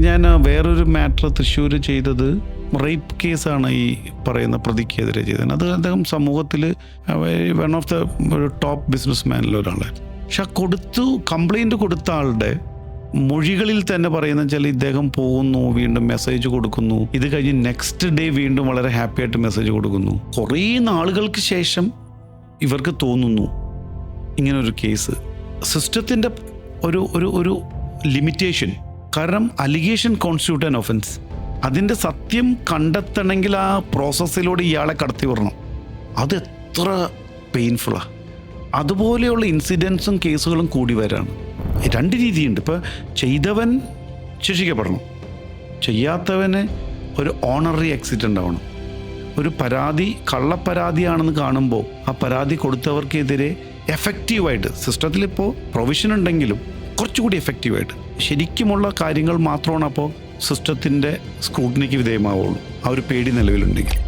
ഞാൻ വേറൊരു മാറ്റർ തൃശ്ശൂർ ചെയ്തത് റേപ്പ് കേസാണ് ഈ പറയുന്ന പ്രതിക്കെതിരെ ചെയ്തത്. അത് അദ്ദേഹം സമൂഹത്തിൽ വൺ ഓഫ് ദ ഒരു ടോപ്പ് ബിസിനസ് മാനിൽ ഒരാളായിരുന്നു. പക്ഷെ കംപ്ലൈൻറ്റ് കൊടുത്ത ആളുടെ മൊഴികളിൽ തന്നെ പറയുന്ന വെച്ചാൽ ഇദ്ദേഹം പോകുന്നു, വീണ്ടും മെസ്സേജ് കൊടുക്കുന്നു, ഇത് കഴിഞ്ഞ് നെക്സ്റ്റ് ഡേ വീണ്ടും വളരെ ഹാപ്പി ആയിട്ട് മെസ്സേജ് കൊടുക്കുന്നു. കുറേ നാളുകൾക്ക് ശേഷം ഇവർക്ക് തോന്നുന്നു ഇങ്ങനൊരു കേസ് സിസ്റ്റത്തിൻ്റെ ഒരു ലിമിറ്റേഷൻ. കാരണം അലിഗേഷൻ കോൺസ്റ്റിറ്റ്യൂട്ട് ആൻ ഒഫൻസ്. അതിൻ്റെ സത്യം കണ്ടെത്തണമെങ്കിൽ ആ പ്രോസസ്സിലൂടെ ഇയാളെ കടത്തി വിടണം. അത് എത്ര പെയിൻഫുള്ളാണ്. അതുപോലെയുള്ള ഇൻസിഡൻസും കേസുകളും കൂടി വരാണ്. രണ്ട് രീതിയുണ്ട്. ഇപ്പോൾ ചെയ്തവൻ ശിക്ഷിക്കപ്പെടണം, ചെയ്യാത്തവന് ഒരു ഓണററി എക്സിറ്റ് ഉണ്ടാവണം. ഒരു പരാതി കള്ളപ്പരാതിയാണെന്ന് കാണുമ്പോൾ ആ പരാതി കൊടുത്തവർക്കെതിരെ എഫക്റ്റീവായിട്ട്, സിസ്റ്റത്തിലിപ്പോൾ പ്രൊവിഷൻ ഉണ്ടെങ്കിലും കുറച്ചുകൂടി എഫക്റ്റീവായിട്ട് ശരിക്കുമുള്ള കാര്യങ്ങൾ മാത്രമാണ് അപ്പോൾ സിസ്റ്റത്തിൻ്റെ സ്ക്രൂട്ടിനിക്ക് വിധേയമാവുള്ളൂ. ആ ഒരു പേടി നിലവിലുണ്ടെങ്കിൽ.